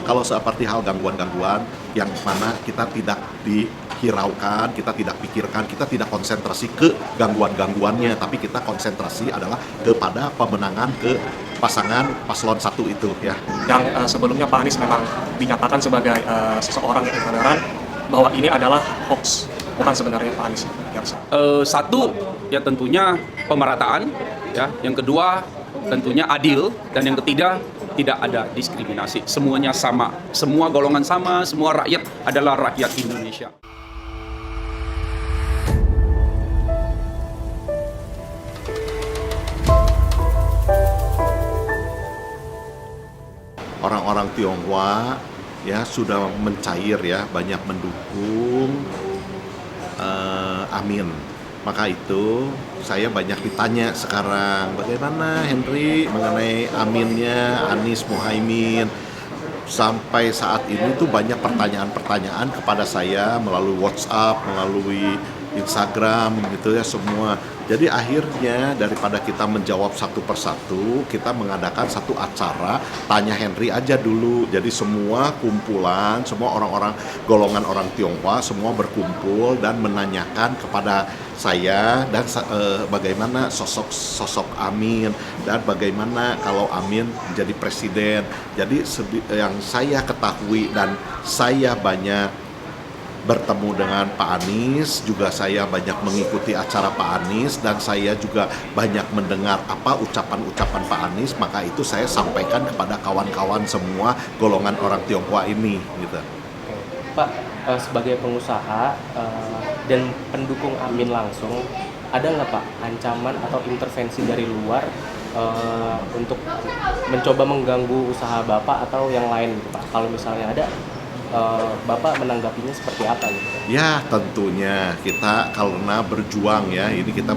Kalau seperti hal gangguan-gangguan yang mana kita tidak dihiraukan, kita tidak pikirkan, kita tidak konsentrasi ke gangguan-gangguannya, tapi kita konsentrasi adalah kepada pemenangan ke pasangan paslon satu itu ya. Yang sebelumnya Pak Anies memang dinyatakan sebagai seseorang yang intoleran, bahwa ini adalah hoax, bukan sebenarnya Pak Anies yang salah. Satu, ya tentunya pemerataan, ya. Yang kedua, tentunya adil, dan yang ketiga, tidak ada diskriminasi. Semuanya sama, semua golongan sama, semua rakyat adalah rakyat Indonesia. Orang-orang Tionghoa ya sudah mencair ya, banyak mendukung Amin. Maka itu saya banyak ditanya sekarang, bagaimana Henry mengenai Aminnya Anies Muhaimin. Sampai saat ini tuh banyak pertanyaan-pertanyaan kepada saya melalui WhatsApp, melalui Instagram gitu ya semua. Jadi akhirnya daripada kita menjawab satu persatu, kita mengadakan satu acara Tanya Henry aja dulu. Jadi semua kumpulan, semua orang-orang golongan orang Tionghoa semua berkumpul dan menanyakan kepada saya dan bagaimana sosok Amin dan bagaimana kalau Amin menjadi presiden. Jadi yang saya ketahui dan saya banyak bertemu dengan Pak Anies, juga saya banyak mengikuti acara Pak Anies dan saya juga banyak mendengar apa ucapan-ucapan Pak Anies, maka itu saya sampaikan kepada kawan-kawan semua golongan orang Tionghoa ini gitu. Pak, sebagai pengusaha dan pendukung Amin langsung, ada nggak Pak ancaman atau intervensi dari luar untuk mencoba mengganggu usaha Bapak atau yang lain gitu Pak? Kalau misalnya ada, Bapak menanggapinya seperti apa gitu? Ya tentunya kita karena berjuang ya, ini kita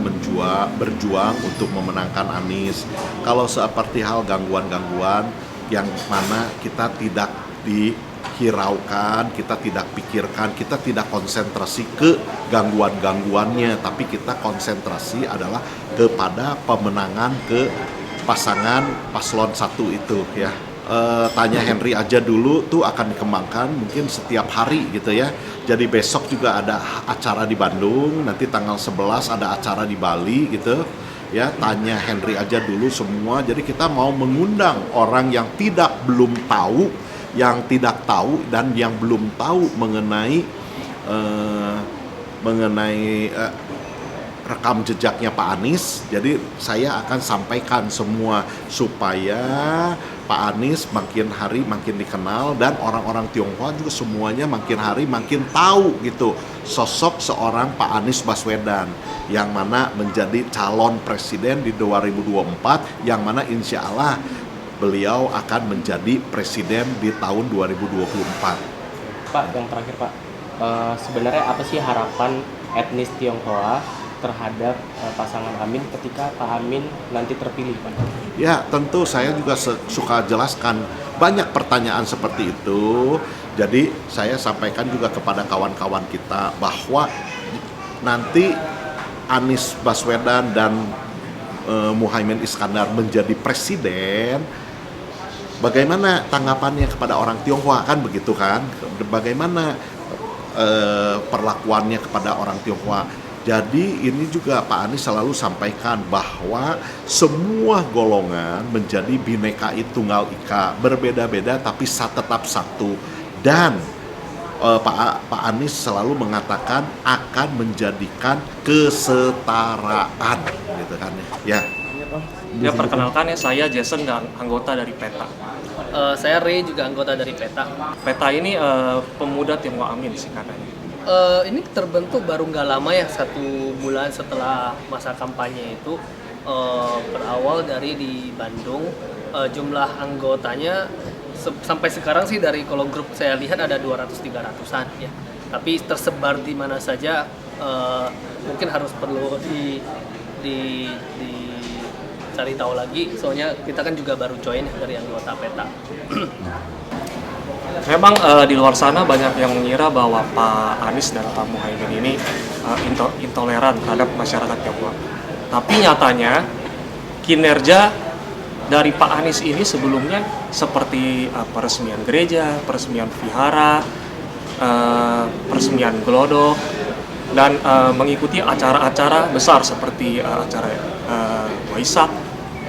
berjuang untuk memenangkan Anies. Kalau seperti hal gangguan-gangguan yang mana kita tidak dihiraukan, kita tidak pikirkan, kita tidak konsentrasi ke gangguan-gangguannya, tapi kita konsentrasi adalah kepada pemenangan ke pasangan paslon satu itu ya. Tanya Henry aja dulu tuh akan dikembangkan mungkin setiap hari gitu ya. Jadi besok juga ada acara di Bandung, nanti tanggal 11 ada acara di Bali gitu ya. Tanya Henry aja dulu semua. Jadi kita mau mengundang orang yang belum tahu, yang tidak tahu dan yang belum tahu mengenai rekam jejaknya Pak Anies. Jadi saya akan sampaikan semua supaya Pak Anies makin hari makin dikenal dan orang-orang Tionghoa juga semuanya makin hari makin tahu gitu sosok seorang Pak Anies Baswedan yang mana menjadi calon presiden di 2024, yang mana insya Allah beliau akan menjadi presiden di tahun 2024. Pak, yang terakhir Pak, sebenarnya apa sih harapan etnis Tionghoa terhadap pasangan Amin ketika Pak Amin nanti terpilih Pak? Ya tentu saya juga suka jelaskan banyak pertanyaan seperti itu. Jadi saya sampaikan juga kepada kawan-kawan kita bahwa nanti Anies Baswedan dan Muhaimin Iskandar menjadi presiden, bagaimana tanggapannya kepada orang Tionghoa, kan begitu kan? Bagaimana perlakuannya kepada orang Tionghoa. Jadi ini juga Pak Anies selalu sampaikan bahwa semua golongan menjadi Bhinneka Tunggal Ika, berbeda-beda tapi tetap satu. Dan Pak Anies selalu mengatakan akan menjadikan kesetaraan, gitu kan ya. Ya perkenalkan ya, saya Jason dan anggota dari PETA. Saya Ray, juga anggota dari PETA. PETA ini pemuda Tionghoa Amin sih katanya. Ini terbentuk baru nggak lama ya, 1 bulan setelah masa kampanye itu. Berawal dari di Bandung, jumlah anggotanya sampai sekarang sih dari kalau grup saya lihat ada 200-300an ya. Tapi tersebar di mana saja, mungkin harus perlu dicari tahu lagi. Soalnya kita kan juga baru join dari anggota PETA. Memang di luar sana banyak yang mengira bahwa Pak Anies dan Pak Muhaimin ini intoleran terhadap masyarakat Tionghoa. Tapi nyatanya kinerja dari Pak Anies ini sebelumnya seperti peresmian gereja, peresmian vihara, peresmian gelodok, dan mengikuti acara-acara besar seperti acara Waisak,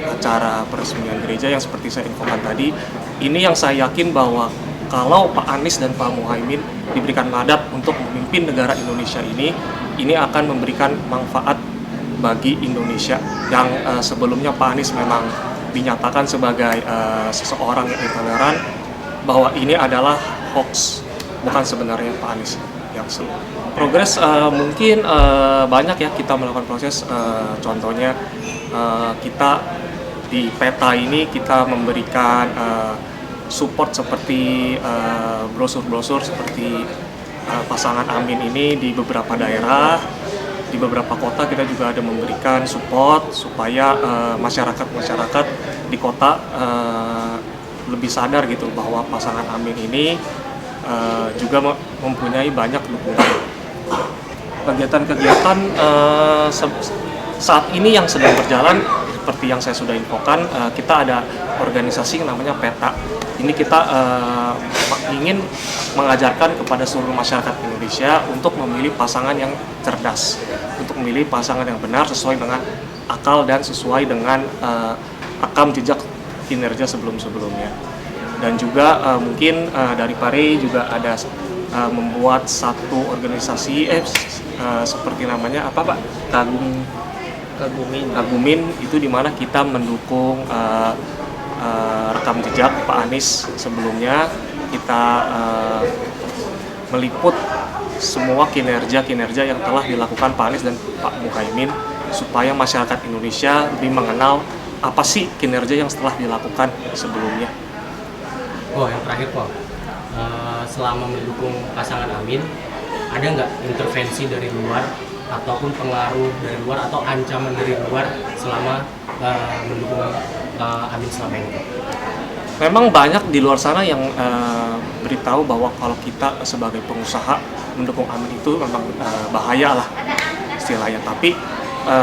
acara peresmian gereja yang seperti saya infokan tadi. Ini yang saya yakin bahwa kalau Pak Anies dan Pak Muhaimin diberikan mandat untuk memimpin negara Indonesia ini akan memberikan manfaat bagi Indonesia yang sebelumnya Pak Anies memang dinyatakan sebagai seseorang yang intoleran, bahwa ini adalah hoax, bukan sebenarnya Pak Anies yang progres. Mungkin banyak ya kita melakukan proses, contohnya kita di peta ini kita memberikan support seperti brosur-brosur seperti pasangan Amin ini di beberapa daerah, di beberapa kota kita juga ada memberikan support supaya masyarakat di kota lebih sadar gitu bahwa pasangan Amin ini juga mempunyai banyak dukungan. Kegiatan-kegiatan saat ini yang sedang berjalan seperti yang saya sudah infokan, kita ada organisasi yang namanya PETA. Ini kita ingin mengajarkan kepada seluruh masyarakat Indonesia untuk memilih pasangan yang cerdas, untuk memilih pasangan yang benar sesuai dengan akal dan sesuai dengan rekam jejak kinerja sebelum-sebelumnya. Dan juga mungkin dari Pare juga ada membuat satu organisasi seperti namanya apa Pak? Kagumin itu dimana kita mendukung rekam jejak Pak Anies sebelumnya. Kita meliput semua kinerja yang telah dilakukan Pak Anies dan Pak Muhaimin supaya masyarakat Indonesia lebih mengenal apa sih kinerja yang setelah dilakukan sebelumnya. Yang terakhir selama mendukung pasangan Amin, ada nggak intervensi dari luar ataupun pengaruh dari luar atau ancaman dari luar selama mendukung Amin selama ini? Memang banyak di luar sana yang beritahu bahwa kalau kita sebagai pengusaha mendukung Amin itu memang bahaya lah istilahnya. Tapi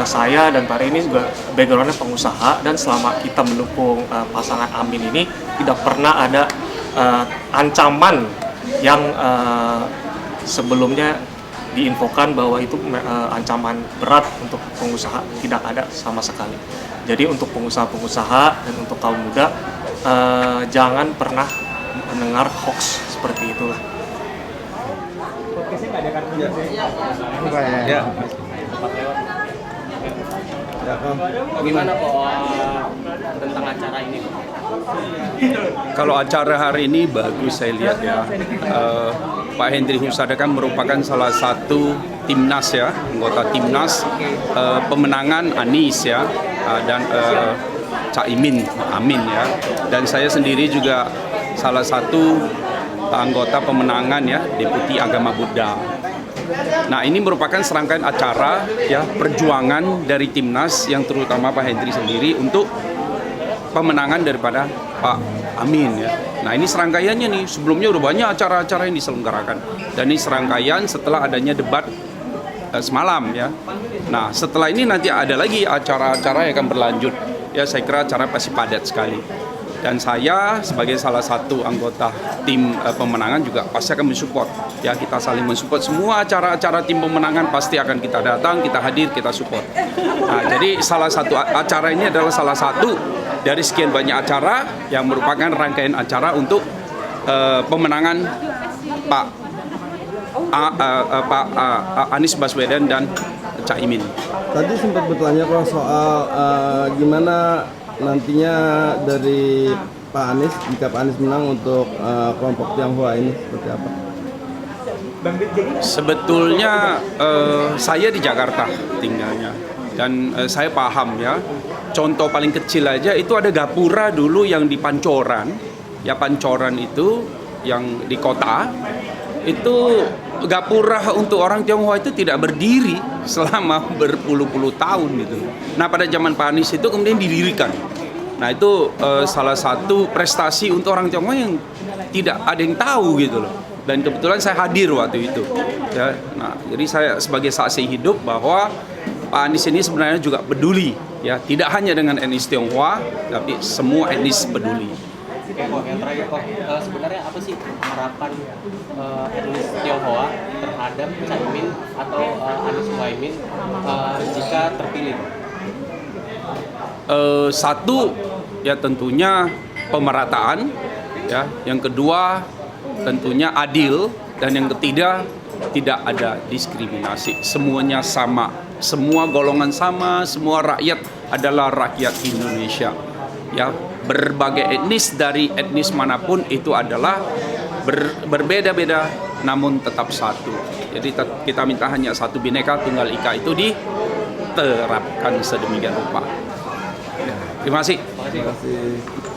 saya dan Pare ini juga backgroundnya pengusaha, dan selama kita mendukung pasangan Amin ini tidak pernah ada ancaman yang sebelumnya diinfokan bahwa itu ancaman berat untuk pengusaha, tidak ada sama sekali. Jadi untuk pengusaha-pengusaha dan untuk kaum muda, jangan pernah mendengar hoax seperti itulah. Gimana kok tentang acara ini? Kalau acara hari ini bagus saya lihat ya. Pak Henry Husada kan merupakan salah satu timnas ya, anggota timnas pemenangan Anies ya, dan Caimin Amin ya. Dan saya sendiri juga salah satu anggota pemenangan ya, Deputi Agama Buddha. Nah, ini merupakan serangkaian acara ya, perjuangan dari timnas yang terutama Pak Henry sendiri untuk pemenangan daripada Pak Amin ya. Nah, ini serangkaiannya nih. Sebelumnya udah banyak acara-acara yang diselenggarakan. Dan ini serangkaian setelah adanya debat semalam ya. Nah, setelah ini nanti ada lagi acara-acara yang akan berlanjut. Ya, saya kira acara pasti padat sekali. Dan saya sebagai salah satu anggota tim pemenangan juga pasti akan mensupport. Ya, kita saling mensupport semua acara-acara tim pemenangan, pasti akan kita datang, kita hadir, kita support. Nah, jadi salah satu acara ini adalah salah satu dari sekian banyak acara yang merupakan rangkaian acara untuk pemenangan Pak Anies Baswedan dan Caimin. Tadi sempat bertanya kok soal gimana nantinya dari Pak Anies jika Pak Anies menang untuk kelompok Tionghoa ini seperti apa? Sebetulnya saya di Jakarta tinggalnya, dan saya paham ya. Contoh paling kecil aja itu ada gapura dulu yang di Pancoran, ya Pancoran itu yang di kota, itu gapura untuk orang Tionghoa itu tidak berdiri selama berpuluh-puluh tahun gitu. Nah, pada zaman Pak Anies itu kemudian didirikan. Nah, itu salah satu prestasi untuk orang Tionghoa yang tidak ada yang tahu gitu loh. Dan kebetulan saya hadir waktu itu. Ya, nah, jadi saya sebagai saksi hidup bahwa Pak Anies ini sebenarnya juga peduli ya, tidak hanya dengan etnis Tionghoa, tapi semua etnis peduli. Oke kok, yang terakhir kok, sebenarnya apa sih harapan etnis Tionghoa terhadap Caimin atau Anies Muhaimin jika terpilih? Satu, ya tentunya pemerataan, ya. Yang kedua tentunya adil, dan yang ketiga tidak ada diskriminasi. Semuanya sama, semua golongan sama, semua rakyat adalah rakyat Indonesia. Ya, berbagai etnis dari etnis manapun itu adalah berbeda-beda namun tetap satu. Jadi kita minta hanya satu Bhinneka Tunggal Ika itu diterapkan sedemikian rupa. Terima kasih. Terima kasih.